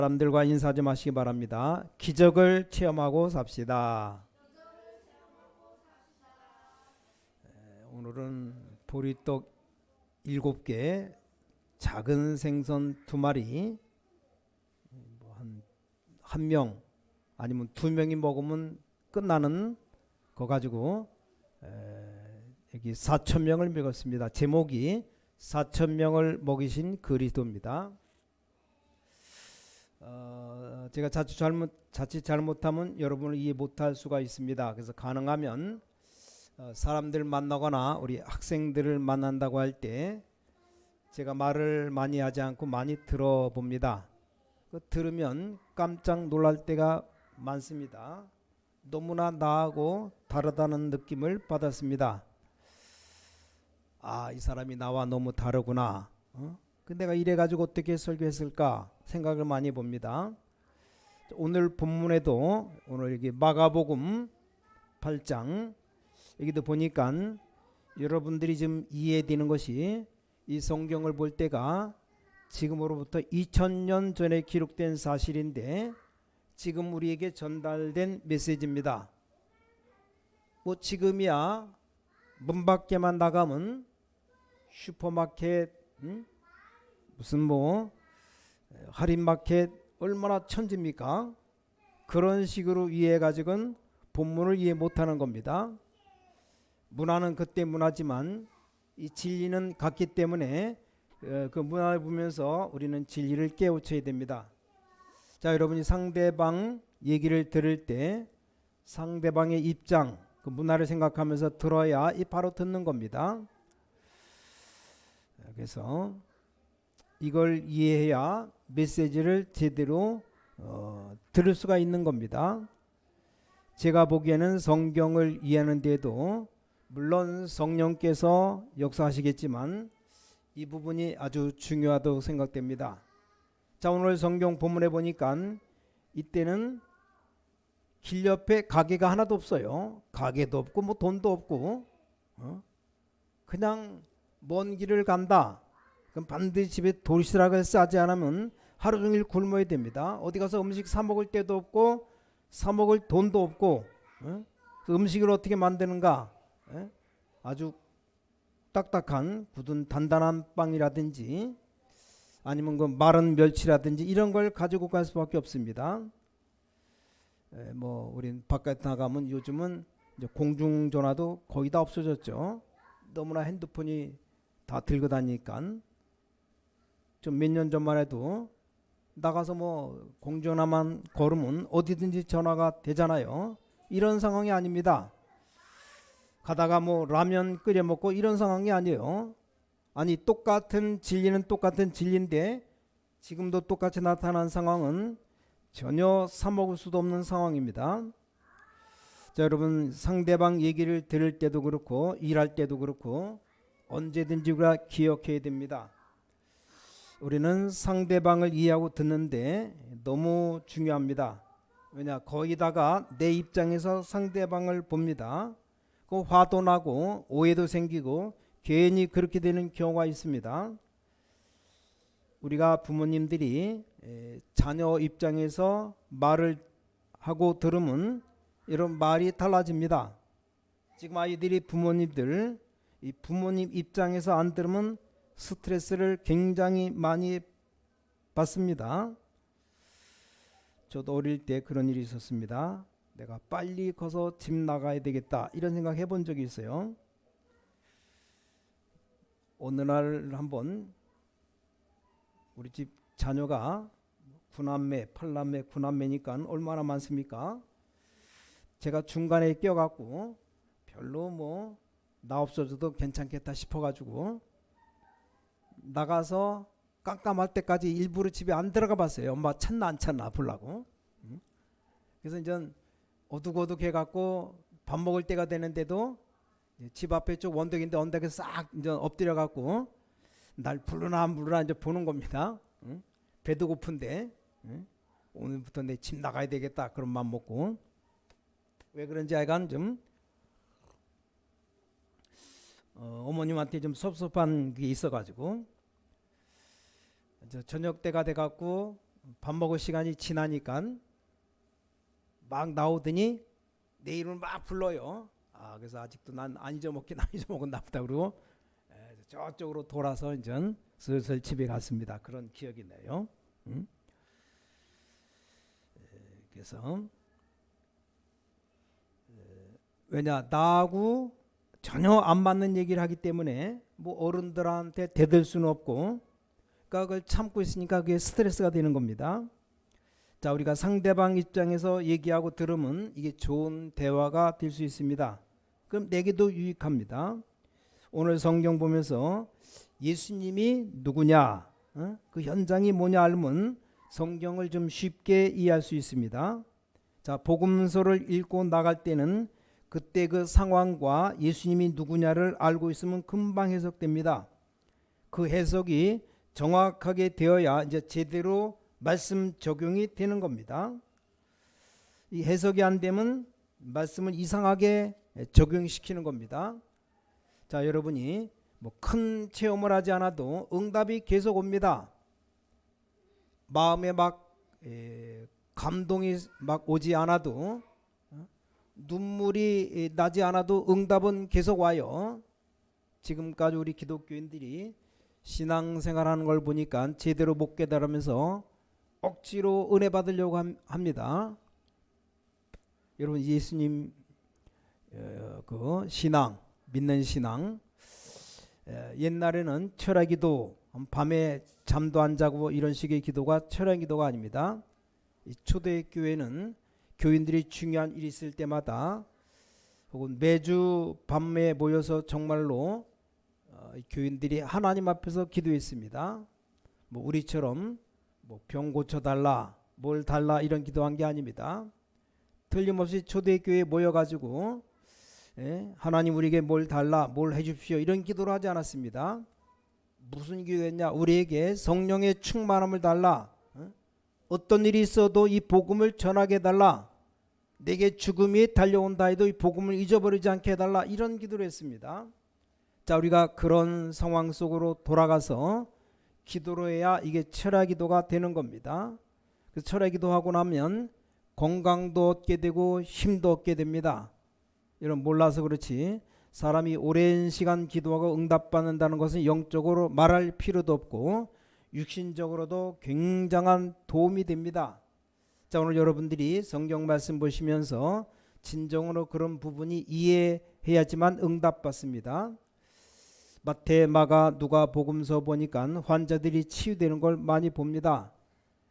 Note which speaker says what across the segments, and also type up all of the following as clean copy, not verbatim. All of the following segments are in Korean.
Speaker 1: 사람들과 인사 좀 하시기 바랍니다. 기적을 체험하고 삽시다. 오늘은 보리떡 7개, 작은 생선 2마리, 한 명 아니면 2명이 먹으면 끝나는 거 가지고 여기 4,000명을 먹었습니다. 제목이 4,000명을 먹이신 그리스도입니다. 제가 자칫 잘못하면 여러분을 이해 못할 수가 있습니다. 그래서 가능하면 사람들 만나거나 우리 학생들을 만난다고 할 때 제가 말을 많이 하지 않고 많이 들어봅니다. 들으면 깜짝 놀랄 때가 많습니다. 너무나 나하고 다르다는 느낌을 받았습니다. 이 사람이 나와 너무 다르구나. 내가 이래가지고 어떻게 설교했을까 생각을 많이 봅니다. 오늘 본문에도 오늘 여기 마가복음 8장 여기도 보니까 여러분들이 좀 이해되는 것이 이 성경을 볼 때가 지금으로부터 2000년 전에 기록된 사실인데 지금 우리에게 전달된 메시지입니다. 지금이야 문 밖에만 나가면 슈퍼마켓 무슨 할인마켓 얼마나 천지입니까? 그런 식으로 이해해가지고는 본문을 이해 못하는 겁니다. 문화는 그때 문화지만 이 진리는 같기 때문에 그 문화를 보면서 우리는 진리를 깨우쳐야 됩니다. 자, 여러분이 상대방 얘기를 들을 때 상대방의 입장, 그 문화를 생각하면서 들어야 바로 듣는 겁니다. 그래서 이걸 이해해야 메시지를 제대로 들을 수가 있는 겁니다. 제가 보기에는 성경을 이해하는 데도 물론 성령께서 역사하시겠지만 이 부분이 아주 중요하다고 생각됩니다. 자, 오늘 성경 본문에 보니까 이때는 길 옆에 가게가 하나도 없어요. 가게도 없고 돈도 없고 그냥 먼 길을 간다. 그럼 반드시 집에 도시락을 싸지 않으면 하루 종일 굶어야 됩니다. 어디 가서 음식 사 먹을 때도 없고 사 먹을 돈도 없고 그 음식을 어떻게 만드는가? 아주 딱딱한 굳은 단단한 빵이라든지 아니면 그 마른 멸치라든지 이런 걸 가지고 갈 수밖에 없습니다. 우린 바깥에 나가면 요즘은 이제 공중전화도 거의 다 없어졌죠. 너무나 핸드폰이 다 들고 다니니까 좀 몇 년 전만 해도 나가서 공전화만 걸으면 어디든지 전화가 되잖아요. 이런 상황이 아닙니다. 가다가 라면 끓여 먹고 이런 상황이 아니에요. 아니 똑같은 진리는 똑같은 진리인데 지금도 똑같이 나타난 상황은 전혀 사 먹을 수도 없는 상황입니다. 자, 여러분 상대방 얘기를 들을 때도 그렇고 일할 때도 그렇고 언제든지 우리가 기억해야 됩니다. 우리는 상대방을 이해하고 듣는데 너무 중요합니다. 왜냐 거기다가 내 입장에서 상대방을 봅니다. 그 화도 나고 오해도 생기고 괜히 그렇게 되는 경우가 있습니다. 우리가 부모님들이 자녀 입장에서 말을 하고 들으면 이런 말이 달라집니다. 지금 아이들이 부모님들 이 부모님 입장에서 안 들으면 스트레스를 굉장히 많이 받습니다. 저도 어릴 때 그런 일이 있었습니다. 내가 빨리 커서 집 나가야 되겠다 이런 생각 해본 적이 있어요. 어느 날 한번 우리 집 자녀가 9남매, 8남매, 9남매니까 얼마나 많습니까? 제가 중간에 껴갖고 별로 나 없어져도 괜찮겠다 싶어가지고 나가서 깜깜할 때까지 일부러 집에 안 들어가 봤어요. 엄마 찾나 안 찾나 보려고. 그래서 이제 어둑어둑 해갖고 밥 먹을 때가 되는데도 집 앞에 쪽 언덕인데 언덕에 싹 이제 엎드려 갖고 날 부르나 안 부르나 이제 보는 겁니다. 배도 고픈데 오늘부터 내 집 나가야 되겠다 그런 마음 먹고 왜 그런지 하여간 좀 어머님한테 좀 섭섭한 게 있어가지고 저녁 때가 돼갖고 밥 먹을 시간이 지나니까 막 나오더니 내 이름을 막 불러요. 그래서 아직도 난 안 잊어먹긴 안 잊어먹었나 보다 그러고 저쪽으로 돌아서 이제 슬슬 집에 갔습니다. 그런 기억이 나요. 그래서 왜냐 나하고 전혀 안 맞는 얘기를 하기 때문에 뭐 어른들한테 대들 수는 없고 그러니까 그걸 참고 있으니까 그게 스트레스가 되는 겁니다. 자, 우리가 상대방 입장에서 얘기하고 들으면 이게 좋은 대화가 될 수 있습니다. 그럼 내게도 유익합니다. 오늘 성경 보면서 예수님이 누구냐, 그 현장이 뭐냐 알면 성경을 좀 쉽게 이해할 수 있습니다. 자, 복음서를 읽고 나갈 때는 그때 그 상황과 예수님이 누구냐를 알고 있으면 금방 해석됩니다. 그 해석이 정확하게 되어야 이제 제대로 말씀 적용이 되는 겁니다. 이 해석이 안 되면 말씀을 이상하게 적용시키는 겁니다. 자, 여러분이 뭐 큰 체험을 하지 않아도 응답이 계속 옵니다. 마음에 막 감동이 막 오지 않아도 눈물이 나지 않아도 응답은 계속 와요. 지금까지 우리 기독교인들이 신앙생활하는 걸 보니까 제대로 못 깨달으면서 억지로 은혜 받으려고 합니다. 여러분 예수님 그 신앙, 믿는 신앙, 옛날에는 철야기도, 밤에 잠도 안 자고 이런 식의 기도가 철야기도가 아닙니다. 이 초대교회는 교인들이 중요한 일이 있을 때마다 혹은 매주 밤에 모여서 정말로 교인들이 하나님 앞에서 기도했습니다. 뭐 우리처럼 뭐 병 고쳐달라, 뭘 달라 이런 기도한 게 아닙니다. 틀림없이 초대교회에 모여가지고 하나님 우리에게 뭘 달라, 뭘 해줍시오 이런 기도를 하지 않았습니다. 무슨 기도했냐? 우리에게 성령의 충만함을 달라, 어떤 일이 있어도 이 복음을 전하게 해달라, 내게 죽음이 달려온다 해도 이 복음을 잊어버리지 않게 해달라, 이런 기도를 했습니다. 자, 우리가 그런 상황 속으로 돌아가서 기도로 해야 이게 철야기도가 되는 겁니다. 그래서 철야기도하고 나면 건강도 얻게 되고 힘도 얻게 됩니다. 여러분 몰라서 그렇지 사람이 오랜 시간 기도하고 응답받는다는 것은 영적으로 말할 필요도 없고 육신적으로도 굉장한 도움이 됩니다. 자, 오늘 여러분들이 성경 말씀 보시면서 진정으로 그런 부분이 이해해야지만 응답받습니다. 마태, 마가, 누가 복음서 보니까 환자들이 치유되는 걸 많이 봅니다.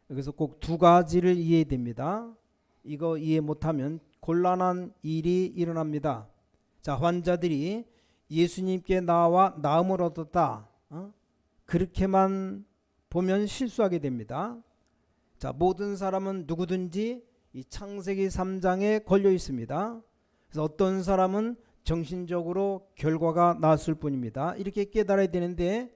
Speaker 1: 그래서 꼭 두 가지를 이해해야 됩니다. 이거 이해 못하면 곤란한 일이 일어납니다. 자, 환자들이 예수님께 나와 나음을 얻었다, 그렇게만 보면 실수하게 됩니다. 자, 모든 사람은 누구든지 이 창세기 3장에 걸려 있습니다. 그래서 어떤 사람은 정신적으로 결과가 나았을 뿐입니다. 이렇게 깨달아야 되는데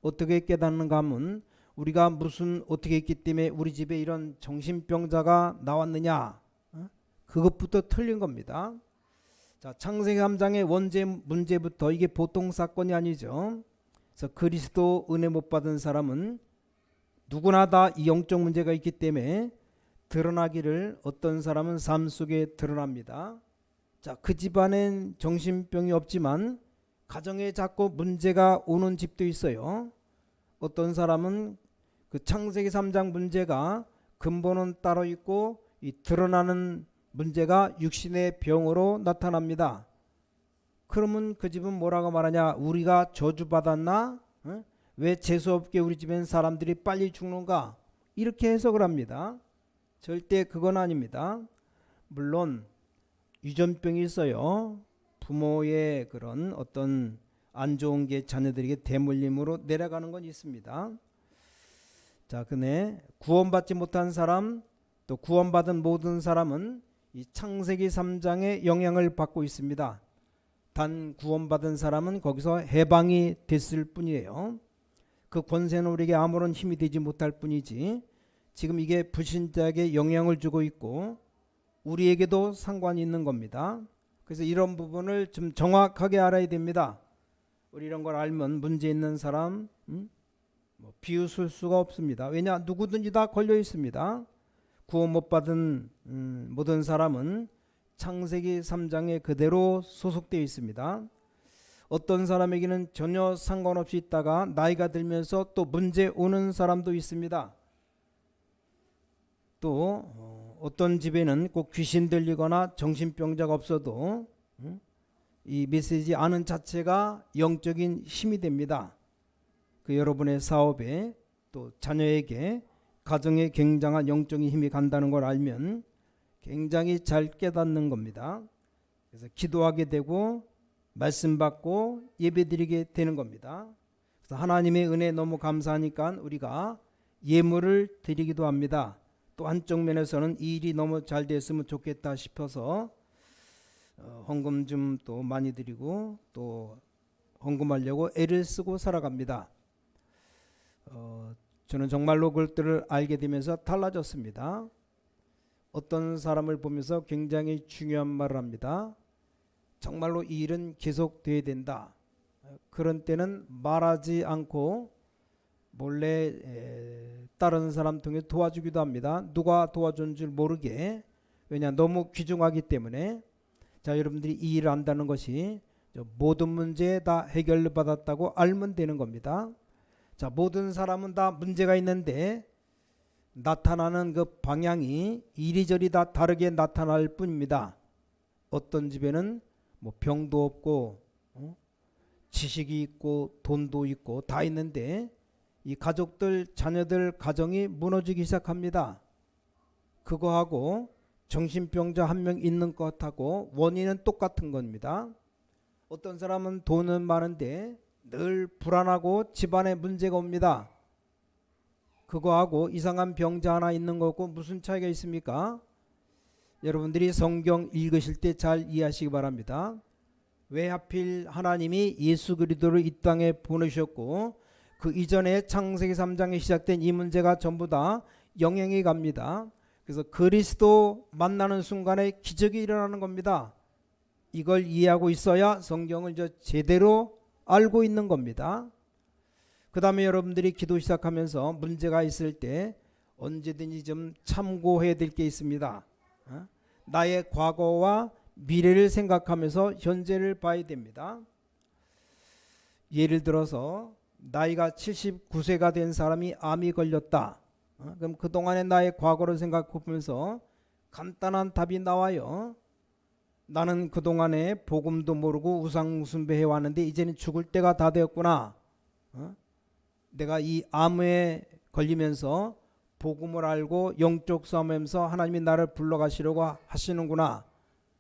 Speaker 1: 어떻게 깨닫는가 하면 우리가 무슨 어떻게 했기 때문에 우리 집에 이런 정신병자가 나왔느냐, 그것부터 틀린 겁니다. 자, 창세기 3장의 원죄 문제부터 이게 보통 사건이 아니죠. 그래서 그리스도 은혜 못 받은 사람은 누구나 다 이 영적 문제가 있기 때문에 드러나기를 어떤 사람은 삶 속에 드러납니다. 자, 그 집안엔 정신병이 없지만 가정에 자꾸 문제가 오는 집도 있어요. 어떤 사람은 그 창세기 3장 문제가 근본은 따로 있고 이 드러나는 문제가 육신의 병으로 나타납니다. 그러면 그 집은 뭐라고 말하냐? 우리가 저주받았나? 왜 재수없게 우리 집엔 사람들이 빨리 죽는가? 이렇게 해석을 합니다. 절대 그건 아닙니다. 물론 유전병이 있어요. 부모의 그런 어떤 안 좋은 게 자녀들에게 대물림으로 내려가는 건 있습니다. 자, 근데 구원받지 못한 사람, 또 구원받은 모든 사람은 이 창세기 3장의 영향을 받고 있습니다. 단 구원받은 사람은 거기서 해방이 됐을 뿐이에요. 그 권세는 우리에게 아무런 힘이 되지 못할 뿐이지 지금 이게 불신자에게 영향을 주고 있고 우리에게도 상관이 있는 겁니다. 그래서 이런 부분을 좀 정확하게 알아야 됩니다. 우리 이런 걸 알면 문제 있는 사람, 비웃을 수가 없습니다. 왜냐, 누구든지 다 걸려 있습니다. 구원 못 받은 모든 사람은 창세기 3장에 그대로 소속되어 있습니다. 어떤 사람에게는 전혀 상관없이 있다가 나이가 들면서 또 문제 오는 사람도 있습니다. 또 어떤 집에는 꼭 귀신 들리거나 정신병자가 없어도 이 메시지 아는 자체가 영적인 힘이 됩니다. 그 여러분의 사업에 또 자녀에게 가정에 굉장한 영적인 힘이 간다는 걸 알면 굉장히 잘 깨닫는 겁니다. 그래서 기도하게 되고 말씀 받고 예배드리게 되는 겁니다. 그래서 하나님의 은혜 너무 감사하니까 우리가 예물을 드리기도 합니다. 또 한쪽 면에서는 이 일이 너무 잘 됐으면 좋겠다 싶어서 헌금 좀 또 많이 드리고 또 헌금하려고 애를 쓰고 살아갑니다. 저는 정말로 그것들을 알게 되면서 달라졌습니다. 어떤 사람을 보면서 굉장히 중요한 말을 합니다. 정말로 이 일은 계속돼야 된다. 그런 때는 말하지 않고 몰래 다른 사람 통해 도와주기도 합니다. 누가 도와준 줄 모르게. 왜냐, 너무 귀중하기 때문에. 자, 여러분들이 이 일을 안다는 것이 모든 문제 다 해결받았다고 알면 되는 겁니다. 자, 모든 사람은 다 문제가 있는데 나타나는 그 방향이 이리저리 다 다르게 나타날 뿐입니다. 어떤 집에는 뭐 병도 없고 지식이 있고 돈도 있고 다 있는데 이 가족들, 자녀들 가정이 무너지기 시작합니다. 그거하고 정신병자 한 명 있는 것하고 원인은 똑같은 겁니다. 어떤 사람은 돈은 많은데 늘 불안하고 집안에 문제가 옵니다. 그거하고 이상한 병자 하나 있는 거고 무슨 차이가 있습니까? 여러분들이 성경 읽으실 때 잘 이해하시기 바랍니다. 왜 하필 하나님이 예수 그리스도를 이 땅에 보내셨고 그 이전에 창세기 3장에 시작된 이 문제가 전부 다 영향이 갑니다. 그래서 그리스도 만나는 순간에 기적이 일어나는 겁니다. 이걸 이해하고 있어야 성경을 제대로 알고 있는 겁니다. 그 다음에 여러분들이 기도 시작하면서 문제가 있을 때 언제든지 좀 참고해야 될 게 있습니다. 나의 과거와 미래를 생각하면서 현재를 봐야 됩니다. 예를 들어서 나이가 79세가 된 사람이 암이 걸렸다. 그럼 그동안의 나의 과거를 생각해 보면서 간단한 답이 나와요. 나는 그동안에 복음도 모르고 우상숭배해 왔는데 이제는 죽을 때가 다 되었구나. 내가 이 암에 걸리면서 복음을 알고 영적 싸움하면서 하나님이 나를 불러가시려고 하시는구나.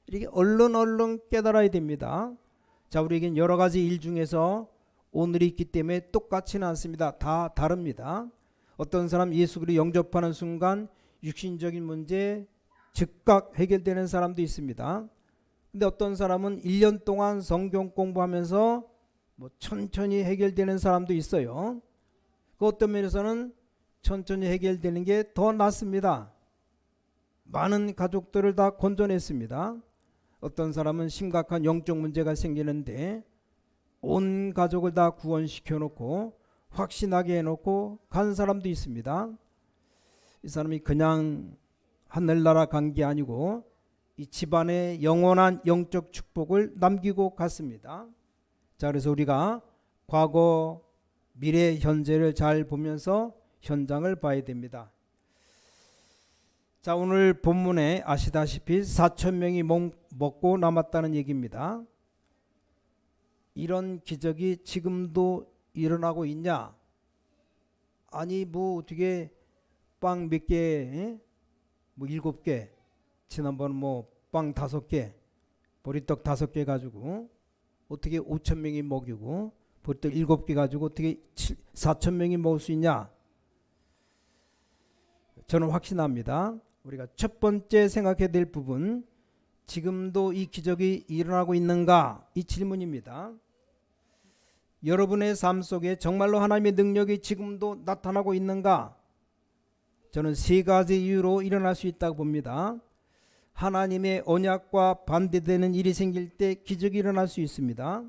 Speaker 1: 이렇게 얼른 깨달아야 됩니다. 자, 우리에겐 여러 가지 일 중에서 오늘이 있기 때문에 똑같지는 않습니다. 다 다릅니다. 어떤 사람 예수 그리스도 영접하는 순간 육신적인 문제 즉각 해결되는 사람도 있습니다. 근데 어떤 사람은 1년 동안 성경 공부하면서 천천히 해결되는 사람도 있어요. 그 어떤 면에서는 천천히 해결되는 게 더 낫습니다. 많은 가족들을 다 건져냈습니다. 어떤 사람은 심각한 영적 문제가 생기는데 온 가족을 다 구원시켜 놓고 확신하게 해놓고 간 사람도 있습니다. 이 사람이 그냥 하늘나라 간 게 아니고 이 집안에 영원한 영적 축복을 남기고 갔습니다. 자, 그래서 우리가 과거, 미래, 현재를 잘 보면서 현장을 봐야 됩니다. 자, 오늘 본문에 아시다시피 4,000명이 먹고 남았다는 얘기입니다. 이런 기적이 지금도 일어나고 있냐? 아니 어떻게 빵 몇 개, 7개, 지난번 빵 5개, 보리떡 5개 가지고 어떻게 5,000명이 먹이고 보리떡 7개 가지고 어떻게 4,000명이 먹을 수 있냐? 저는 확신합니다. 우리가 첫 번째 생각해야 될 부분, 지금도 이 기적이 일어나고 있는가? 이 질문입니다. 여러분의 삶 속에 정말로 하나님의 능력이 지금도 나타나고 있는가? 저는 3가지 이유로 일어날 수 있다고 봅니다. 하나님의 언약과 반대되는 일이 생길 때 기적이 일어날 수 있습니다.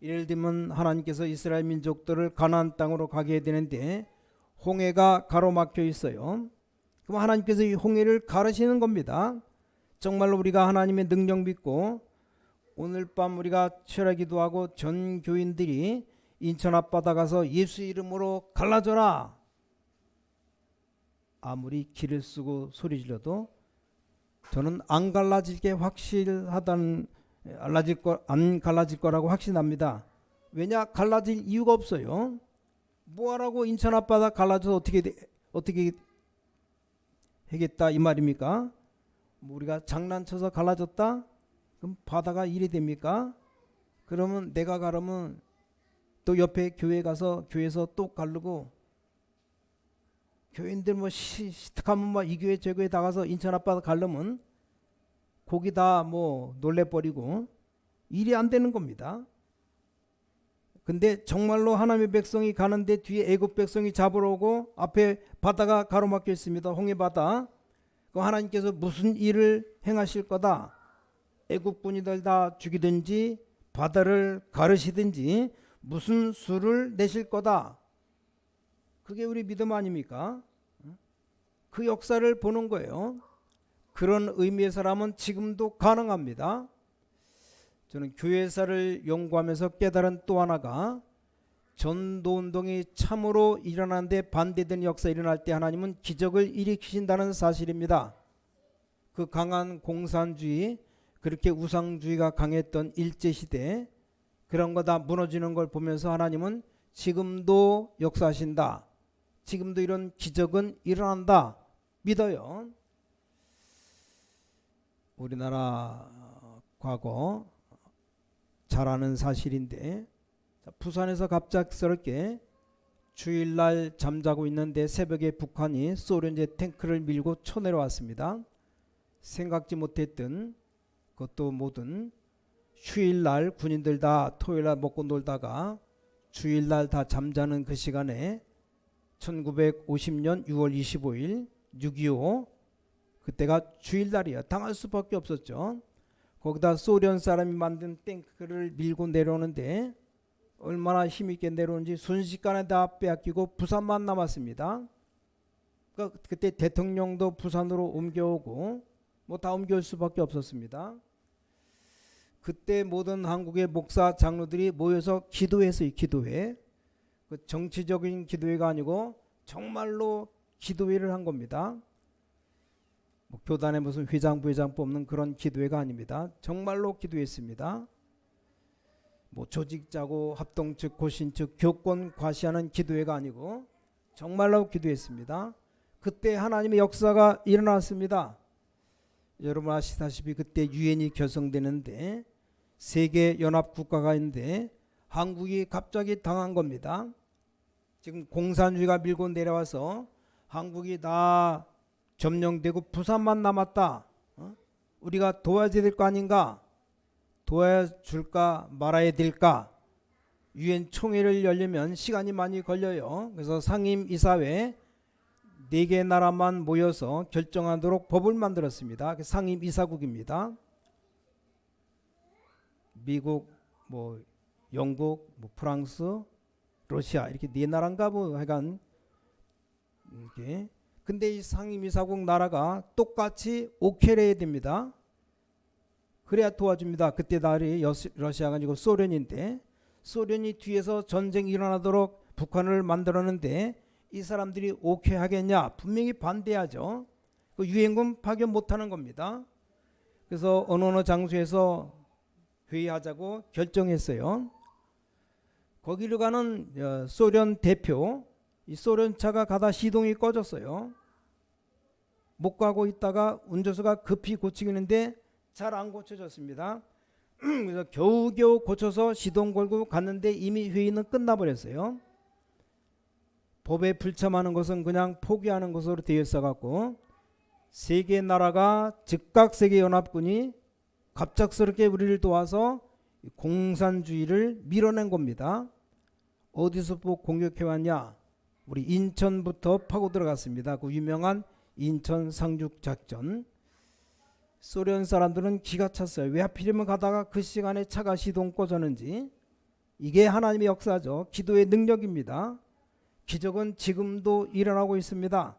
Speaker 1: 예를 들면 하나님께서 이스라엘 민족들을 가나안 땅으로 가게 되는데 홍해가 가로막혀 있어요. 그럼 하나님께서 이 홍해를 가르시는 겁니다. 정말로 우리가 하나님의 능력 믿고 오늘 밤 우리가 철야 기도하고 전 교인들이 인천 앞바다 가서 예수 이름으로 갈라져라. 아무리 기를 쓰고 소리 질러도 저는 안 갈라질 게 확실하다는 안 갈라질 거라고 확신합니다. 왜냐? 갈라질 이유가 없어요. 뭐하라고 인천 앞바다 갈라져서 어떻게 하겠다 이 말입니까? 뭐 우리가 장난쳐서 갈라졌다? 그럼 바다가 이래 됩니까? 그러면 내가 가려면 또 옆에 교회 가서 교회에서 또 가르고 교인들 뭐 시특하면 뭐 이 교회 저 교회 다 가서 인천 앞바다 가려면 거기 다 뭐 놀래버리고 일이 안 되는 겁니다. 근데 정말로 하나님의 백성이 가는데 뒤에 애굽 백성이 잡으러 오고 앞에 바다가 가로막혀 있습니다. 홍해바다. 그럼 하나님께서 무슨 일을 행하실 거다. 애굽 군인들 다 죽이든지 바다를 가르시든지 무슨 수를 내실 거다. 그게 우리 믿음 아닙니까? 그 역사를 보는 거예요. 그런 의미에서라면 지금도 가능합니다. 저는 교회사를 연구하면서 깨달은 또 하나가 전도운동이 참으로 일어나는데 반대되는 역사 일어날 때 하나님은 기적을 일으키신다는 사실입니다. 그 강한 공산주의, 그렇게 우상주의가 강했던 일제시대 그런 거 다 무너지는 걸 보면서 하나님은 지금도 역사하신다. 지금도 이런 기적은 일어난다. 믿어요. 우리나라 과거 잘 아는 사실인데 부산에서 갑작스럽게 주일날 잠자고 있는데 새벽에 북한이 소련제 탱크를 밀고 쳐내려왔습니다. 생각지 못했던 그것도 뭐든 휴일날 군인들 다 토요일날 먹고 놀다가 주일날 다 잠자는 그 시간에 1950년 6월 25일 6.25 그때가 주일날이야. 당할 수밖에 없었죠. 거기다 소련 사람이 만든 탱크를 밀고 내려오는데 얼마나 힘있게 내려오는지 순식간에 다 빼앗기고 부산만 남았습니다. 그러니까 그때 대통령도 부산으로 옮겨오고 뭐 다 옮겨올 수밖에 없었습니다. 그때 모든 한국의 목사 장로들이 모여서 기도했어요. 기도회. 그 정치적인 기도회가 아니고 정말로 기도회를 한 겁니다. 뭐 교단에 무슨 회장 부회장 뽑는 그런 기도회가 아닙니다. 정말로 기도했습니다. 뭐 조직 짜고 합동 측 고신 측 교권 과시하는 기도회가 아니고 정말로 기도했습니다. 그때 하나님의 역사가 일어났습니다. 여러분 아시다시피 그때 유엔이 결성되는데 세계 연합 국가가 있는데 한국이 갑자기 당한 겁니다. 지금 공산주의가 밀고 내려와서 한국이 다 점령되고 부산만 남았다. 우리가 도와줘야 될 거 아닌가? 도와줄까 말아야 될까? 유엔 총회를 열려면 시간이 많이 걸려요. 그래서 상임이사회 4개 나라만 모여서 결정하도록 법을 만들었습니다. 상임이사국입니다. 미국, 뭐 영국, 뭐 프랑스, 러시아 이렇게 4나라인가 뭐 하여간 이렇게. 근데 이 상임이사국 나라가 똑같이 오케이를 해야 됩니다. 그래야 도와줍니다. 그때 나라이 러시아가 아니고 소련인데 소련이 뒤에서 전쟁이 일어나도록 북한을 만들었는데 이 사람들이 오케이 하겠냐? 분명히 반대하죠. 그 유엔군 파견 못하는 겁니다. 그래서 어느 장소에서 회의하자고 결정했어요. 거기로 가는 소련 대표, 이 소련차가 가다 시동이 꺼졌어요. 못 가고 있다가 운전수가 급히 고치기는데 잘 안 고쳐졌습니다. 그래서 겨우겨우 고쳐서 시동 걸고 갔는데 이미 회의는 끝나버렸어요. 법에 불참하는 것은 그냥 포기하는 것으로 되어 있어갖고 세계 나라가 즉각 세계연합군이 갑작스럽게 우리를 도와서 공산주의를 밀어낸 겁니다. 어디서 공격해왔냐? 우리 인천부터 파고 들어갔습니다. 그 유명한 인천 상륙작전. 소련 사람들은 기가 찼어요. 왜 하필이면 가다가 그 시간에 차가 시동 꺼졌는지. 이게 하나님의 역사죠. 기도의 능력입니다. 기적은 지금도 일어나고 있습니다.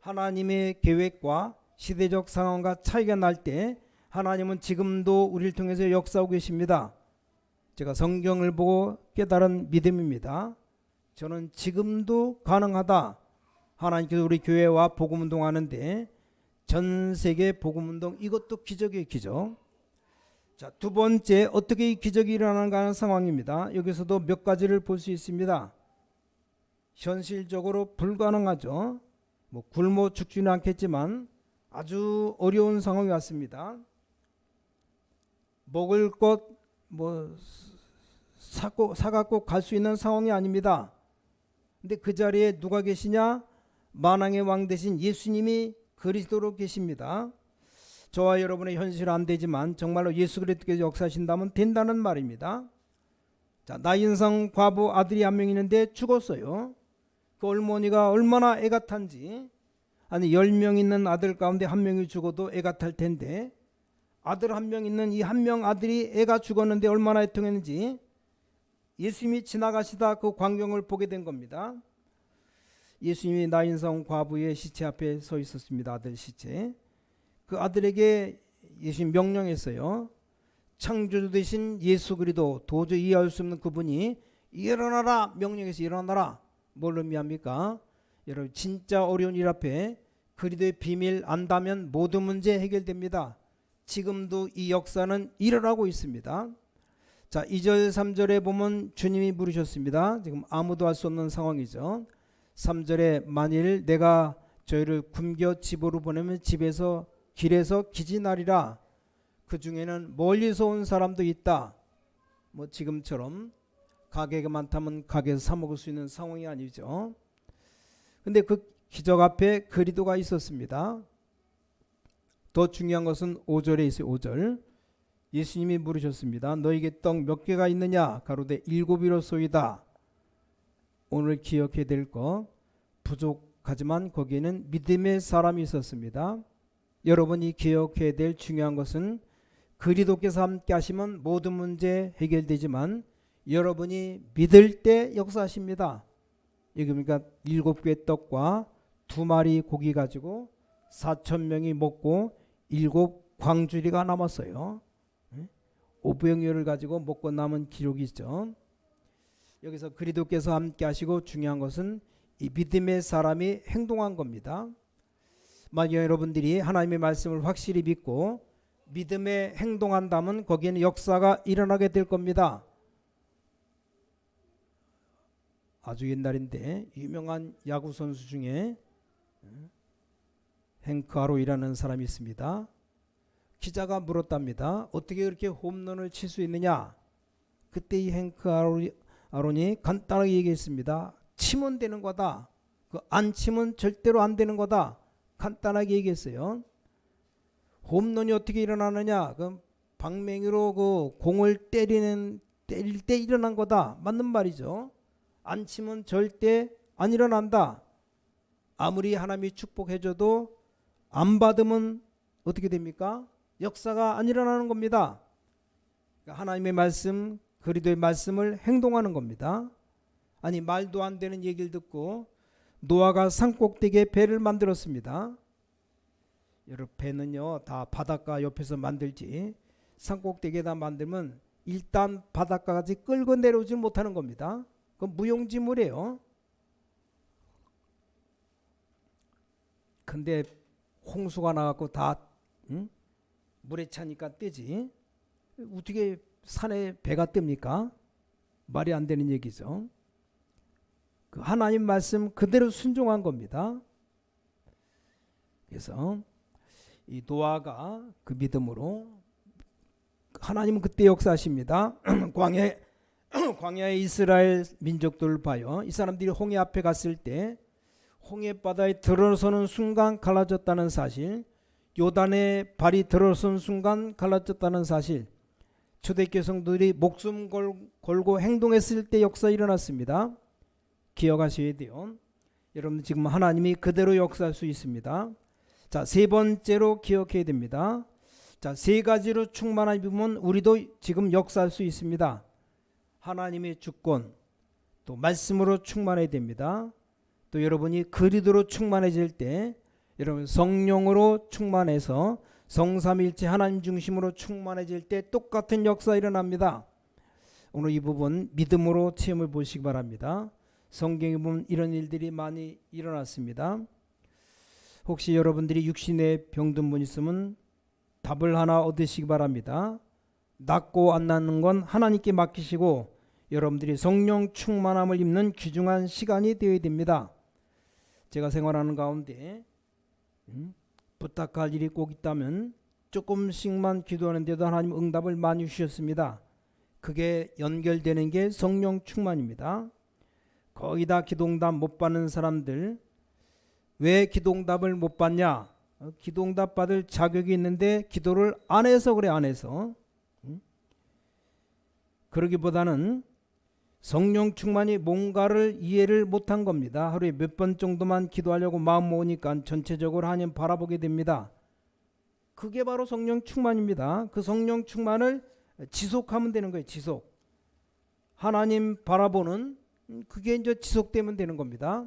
Speaker 1: 하나님의 계획과 시대적 상황과 차이가 날 때 하나님은 지금도 우리를 통해서 역사하고 계십니다. 제가 성경을 보고 깨달은 믿음입니다. 저는 지금도 가능하다. 하나님께서 우리 교회와 복음운동 하는데 전 세계 복음운동 이것도 기적이에요. 기적. 자, 두 번째 어떻게 이 기적이 일어나는가 하는 상황입니다. 여기서도 몇 가지를 볼 수 있습니다. 현실적으로 불가능하죠. 뭐 굶어 죽지는 않겠지만 아주 어려운 상황이 왔습니다. 먹을 것 뭐 사갖고 갈 수 있는 상황이 아닙니다. 근데 그 자리에 누가 계시냐? 만왕의 왕 대신 예수님이 그리스도로 계십니다. 저와 여러분의 현실은 안 되지만 정말로 예수 그리스도께서 역사하신다면 된다는 말입니다. 자, 나인성 과부 아들이 한 명 있는데 죽었어요. 그 어머니가 얼마나 애가 탄지, 아니 10명 있는 아들 가운데 한 명이 죽어도 애가 탈 텐데 아들 한 명 있는 이 한 명 아들이 애가 죽었는데 얼마나 애통했는지 예수님이 지나가시다 그 광경을 보게 된 겁니다. 예수님이 나인성 과부의 시체 앞에 서 있었습니다. 아들 시체. 그 아들에게 예수님 명령했어요. 창조주 되신 예수 그리스도, 도저히 이해할 수 없는 그분이 일어나라 명령해서 일어나라. 뭘 의미합니까? 여러분, 진짜 어려운 일 앞에 그리스도의 비밀 안다면 모든 문제 해결됩니다. 지금도 이 역사는 일어나고 있습니다. 자, 2절 3절에 보면 주님이 물으셨습니다. 지금 아무도 알 수 없는 상황이죠. 3절에 만일 내가 저희를 굶겨 집으로 보내면 집에서 길에서 기진하리라. 그 중에는 멀리서 온 사람도 있다. 뭐 지금처럼 가게가 많다면 가게에서 사 먹을 수 있는 상황이 아니죠. 근데 그 기적 앞에 그리스도가 있었습니다. 더 중요한 것은 5절에 있어요. 5절. 예수님이 물으셨습니다. 너에게 떡 몇 개가 있느냐? 가로되 7이로소이다. 오늘 기억해야 될 거, 부족하지만 거기에는 믿음의 사람이 있었습니다. 여러분이 기억해야 될 중요한 것은 그리스도께서 함께 하시면 모든 문제 해결되지만 여러분이 믿을 때 역사하십니다. 여기 그러니까 7개의 떡과 2마리 고기 가지고 4,000명이 먹고 7 광주리가 남았어요. 오병이어를 가지고 먹고 남은 기록이 있죠. 여기서 그리스도께서 함께 하시고 중요한 것은 이 믿음의 사람이 행동한 겁니다. 만약 여러분들이 하나님의 말씀을 확실히 믿고 믿음에 행동한다면 거기에는 역사가 일어나게 될 겁니다. 아주 옛날인데 유명한 야구 선수 중에 행크 아로이라는 사람이 있습니다. 기자가 물었답니다. 어떻게 그렇게 홈런을 칠 수 있느냐? 그때 이 행크 아론이 간단하게 얘기했습니다. 치면 되는 거다. 안 치면 절대로 안 되는 거다. 간단하게 얘기했어요. 홈런이 어떻게 일어나느냐? 그럼 방맹이로 그 공을 때릴 때 일어난 거다. 맞는 말이죠. 안 치면 절대 안 일어난다. 아무리 하나님이 축복해줘도 안 받으면 어떻게 됩니까? 역사가 안 일어나는 겁니다. 하나님의 말씀, 그리스도의 말씀을 행동하는 겁니다. 아니 말도 안 되는 얘기를 듣고 노아가 산꼭대기에 배를 만들었습니다. 여러분 배는요 다 바닷가 옆에서 만들지 산꼭대기에다 만들면 일단 바닷가까지 끌고 내려오지 못하는 겁니다. 그건 무용지물이에요. 근데 홍수가 나갖고 다 물에 차니까 뜨지. 어떻게 산에 배가 뜹니까? 말이 안 되는 얘기죠. 그 하나님 말씀 그대로 순종한 겁니다. 그래서 이 노아가 그 믿음으로 하나님은 그때 역사하십니다. 광야의 이스라엘 민족들을 봐요. 이 사람들이 홍해 앞에 갔을 때 홍해 바다에 들어서는 순간 갈라졌다는 사실, 요단에 발이 들어선 순간 갈라졌다는 사실, 초대교회 성도들이 목숨 걸고 행동했을 때 역사 일어났습니다. 기억하셔야 돼요. 여러분 지금 하나님이 그대로 역사할 수 있습니다. 자, 세 번째로 기억해야 됩니다. 자, 세 가지로 충만한 부분 우리도 지금 역사할 수 있습니다. 하나님의 주권, 또 말씀으로 충만해야 됩니다. 또 여러분이 그리스도로 충만해질 때 여러분 성령으로 충만해서 성삼일체 하나님 중심으로 충만해질 때 똑같은 역사 일어납니다. 오늘 이 부분 믿음으로 체험해 보시기 바랍니다. 성경에 보면 이런 일들이 많이 일어났습니다. 혹시 여러분들이 육신에 병든 분 있으면 답을 하나 얻으시기 바랍니다. 낫고 안 낫는 건 하나님께 맡기시고 여러분들이 성령 충만함을 입는 귀중한 시간이 되어야 됩니다. 제가 생활하는 가운데 부탁할 일이 꼭 있다면 조금씩만 기도하는데도 하나님 응답을 많이 주셨습니다. 그게 연결되는 게 성령 충만입니다. 거의 다 기도응답 못 받는 사람들, 왜 기도응답을 못 받냐? 기도응답 받을 자격이 있는데 기도를 안 해서 그래. 안 해서. 그러기보다는 성령 충만이 뭔가를 이해를 못한 겁니다. 하루에 몇 번 정도만 기도하려고 마음 먹으니까 전체적으로 하나님 바라보게 됩니다. 그게 바로 성령 충만입니다. 그 성령 충만을 지속하면 되는 거예요. 지속. 하나님 바라보는 그게 이제 지속되면 되는 겁니다.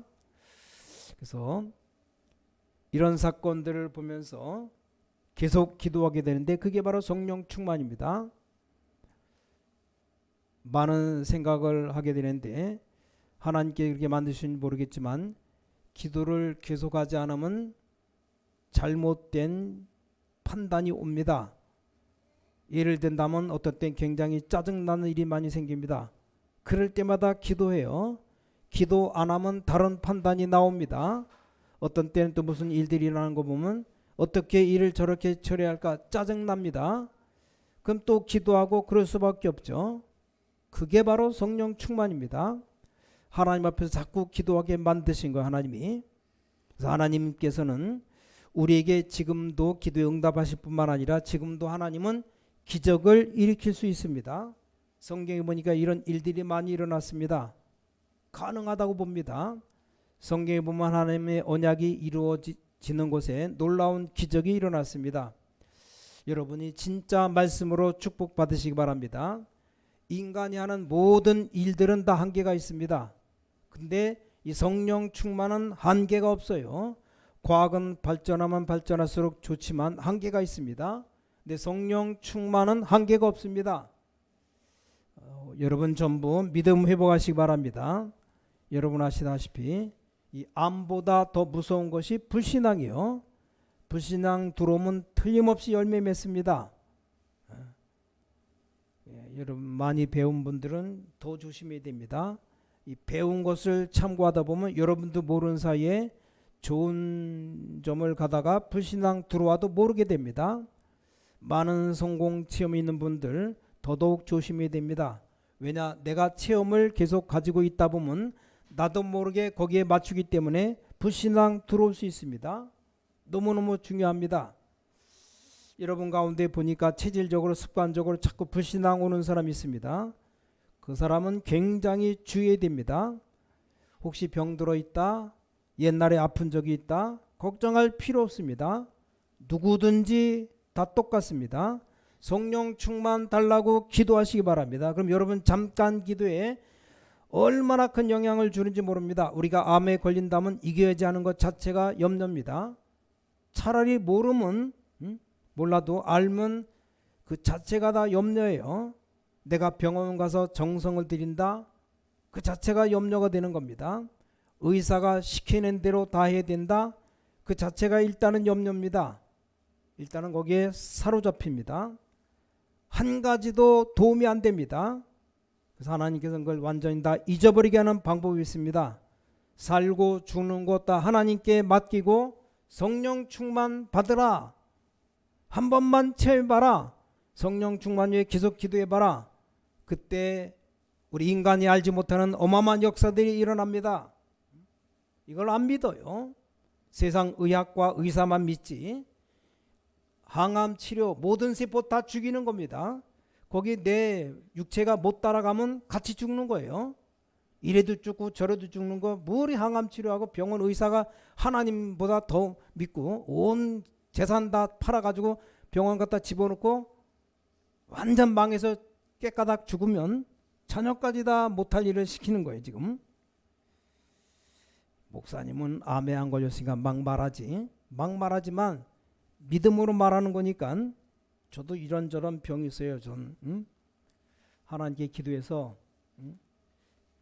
Speaker 1: 그래서 이런 사건들을 보면서 계속 기도하게 되는데 그게 바로 성령 충만입니다. 많은 생각을 하게 되는데 하나님께 그렇게 만드신지 모르겠지만 기도를 계속하지 않으면 잘못된 판단이 옵니다. 예를 든다면 어떤 땐 굉장히 짜증나는 일이 많이 생깁니다. 그럴 때마다 기도해요. 기도 안 하면 다른 판단이 나옵니다. 어떤 때는 또 무슨 일들이 일어나는 거 보면 어떻게 일을 저렇게 처리할까 짜증납니다. 그럼 또 기도하고 그럴 수밖에 없죠. 그게 바로 성령 충만입니다. 하나님 앞에서 자꾸 기도하게 만드신 거예요. 하나님이. 그래서 하나님께서는 우리에게 지금도 기도에 응답하실 뿐만 아니라 지금도 하나님은 기적을 일으킬 수 있습니다. 성경에 보니까 이런 일들이 많이 일어났습니다. 가능하다고 봅니다. 성경에 보면 하나님의 언약이 이루어지는 곳에 놀라운 기적이 일어났습니다. 여러분이 진짜 말씀으로 축복받으시기 바랍니다. 인간이 하는 모든 일들은 다 한계가 있습니다. 근데 이 성령 충만은 한계가 없어요. 과학은 발전하면 발전할수록 좋지만 한계가 있습니다. 근데 성령 충만은 한계가 없습니다. 여러분 전부 믿음 회복하시기 바랍니다. 여러분 아시다시피 이 암보다 더 무서운 것이 불신앙이요. 불신앙 들어오면 틀림없이 열매 맺습니다. 여러분 많이 배운 분들은 더 조심해야 됩니다. 이 배운 것을 참고하다 보면 여러분도 모르는 사이에 좋은 점을 가다가 불신앙 들어와도 모르게 됩니다. 많은 성공 체험이 있는 분들 더더욱 조심해야 됩니다. 왜냐, 내가 체험을 계속 가지고 있다 보면 나도 모르게 거기에 맞추기 때문에 불신앙 들어올 수 있습니다. 너무너무 중요합니다. 여러분 가운데 보니까 체질적으로 습관적으로 자꾸 불신앙 오는 사람이 있습니다. 그 사람은 굉장히 주의해야 됩니다. 혹시 병들어 있다, 옛날에 아픈 적이 있다, 걱정할 필요 없습니다. 누구든지 다 똑같습니다. 성령 충만 달라고 기도하시기 바랍니다. 그럼 여러분 잠깐 기도에 얼마나 큰 영향을 주는지 모릅니다. 우리가 암에 걸린다면 이겨야지 하는 것 자체가 염려입니다. 차라리 모르면 몰라도 알면 그 자체가 다 염려예요. 내가 병원 가서 정성을 들인다, 그 자체가 염려가 되는 겁니다. 의사가 시키는 대로 다 해야 된다, 그 자체가 일단은 염려입니다. 일단은 거기에 사로잡힙니다. 한 가지도 도움이 안 됩니다. 그래서 하나님께서는 그걸 완전히 다 잊어버리게 하는 방법이 있습니다. 살고 죽는 것 다 하나님께 맡기고 성령 충만 받으라. 한 번만 체험해봐라. 성령 충만 위에 계속 기도해봐라. 그때 우리 인간이 알지 못하는 어마어마한 역사들이 일어납니다. 이걸 안 믿어요. 세상 의학과 의사만 믿지. 항암 치료 모든 세포 다 죽이는 겁니다. 거기 내 육체가 못 따라가면 같이 죽는 거예요. 이래도 죽고 저래도 죽는 거, 뭘 항암 치료하고 병원 의사가 하나님보다 더 믿고 온 재산 다 팔아가지고 병원 갖다 집어넣고 완전 망해서 깨까닥 죽으면 자녀까지 다 못할 일을 시키는 거예요. 지금 목사님은 암에 안 걸렸으니까 막 말하지. 막 말하지만 믿음으로 말하는 거니까 저도 이런저런 병이 있어요. 전 하나님께 기도해서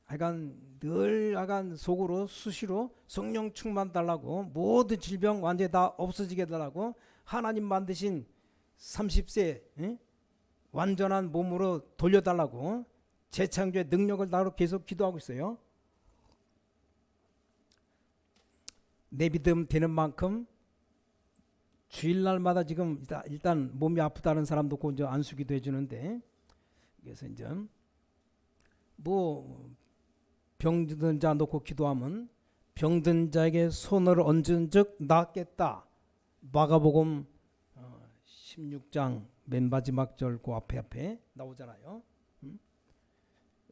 Speaker 1: 하여간 늘 하여간 속으로 수시로 성령 충만 달라고, 모든 질병 완전히 다 없어지게 달라고, 하나님 만드신 30세 완전한 몸으로 돌려달라고 재창조의 능력을 나로 계속 기도하고 있어요. 내 믿음 되는 만큼 주일날마다 지금 일단 몸이 아프다는 사람도 꼭 이제 안수기도 해주는데, 그래서 이제 뭐 병든 자 놓고 기도하면 병든 자에게 손을 얹은즉 낫겠다. 마가복음 16장 맨 마지막 절 그 앞에 나오잖아요.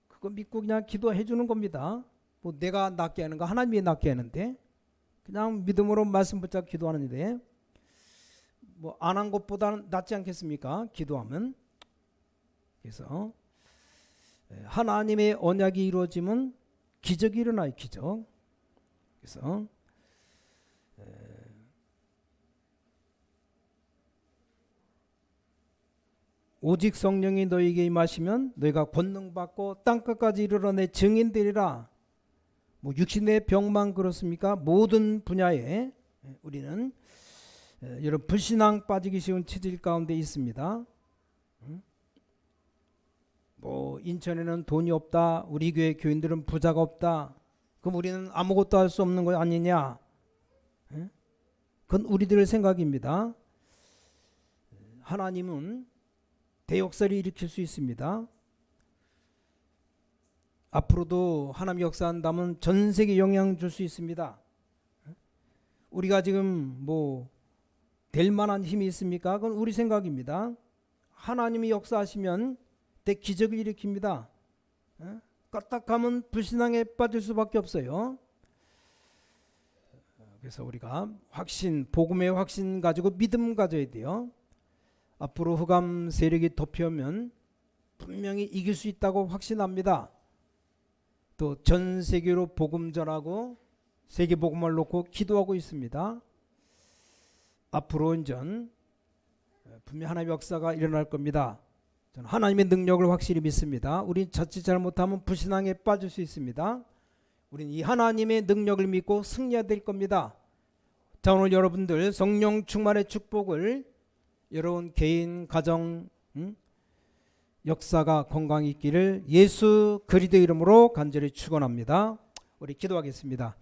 Speaker 1: 그거 믿고 그냥 기도해 주는 겁니다. 뭐 내가 낫게 하는 거, 하나님이 낫게 하는데 그냥 믿음으로 말씀 붙잡고 기도하는데 뭐 안 한 것보다는 낫지 않겠습니까? 기도하면. 그래서 하나님의 언약이 이루어지면 기적이 일어나요. 기적. 그래서 오직 성령이 너희에게 임하시면 너희가 권능 받고 땅끝까지 이르러 내 증인되리라. 뭐 육신의 병만 그렇습니까? 모든 분야에 우리는 여러분 불신앙 빠지기 쉬운 체질 가운데 있습니다. 뭐 인천에는 돈이 없다, 우리 교회 교인들은 부자가 없다, 그럼 우리는 아무것도 할 수 없는 거 아니냐? 그건 우리들의 생각입니다. 하나님은 대역사를 일으킬 수 있습니다. 앞으로도 하나님 역사한다면 전 세계에 영향 줄 수 있습니다. 우리가 지금 뭐 될 만한 힘이 있습니까? 그건 우리 생각입니다. 하나님이 역사하시면 대 기적을 일으킵니다. 까딱하면 불신앙에 빠질 수밖에 없어요. 그래서 우리가 확신, 복음의 확신 가지고 믿음 가져야 돼요. 앞으로 흑암 세력이 덮여오면 분명히 이길 수 있다고 확신합니다. 또 전 세계로 복음 전하고 세계 복음을 놓고 기도하고 있습니다. 앞으로 이제 분명 하나님의 역사가 일어날 겁니다. 저는 하나님의 능력을 확실히 믿습니다. 우리 자칫 잘못하면 불신앙에 빠질 수 있습니다. 우리는 이 하나님의 능력을 믿고 승리해야 될 겁니다. 자, 오늘 여러분들 성령 충만의 축복을 여러분 개인, 가정, 역사가 건강히 있기를 예수 그리스도 이름으로 간절히 축원합니다. 우리 기도하겠습니다.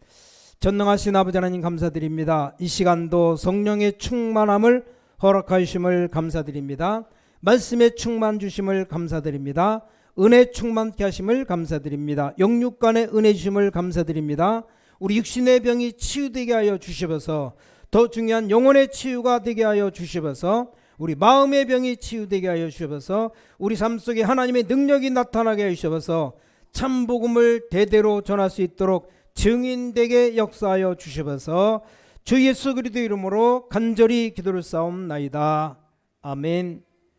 Speaker 1: 전능하신 아버지 하나님 감사드립니다. 이 시간도 성령의 충만함을 허락하심을 감사드립니다. 말씀의 충만 주심을 감사드립니다. 은혜 충만케 하심을 감사드립니다. 영육간의 은혜 주심을 감사드립니다. 우리 육신의 병이 치유되게 하여 주시옵소서. 더 중요한 영혼의 치유가 되게 하여 주시옵소서. 우리 마음의 병이 치유되게 하여 주시옵소서. 우리 삶 속에 하나님의 능력이 나타나게 하여 주시옵소서. 참 복음을 대대로 전할 수 있도록 증인되게 역사하여 주시옵소서. 주 예수 그리스도 이름으로 간절히 기도를 싸움나이다. 아멘.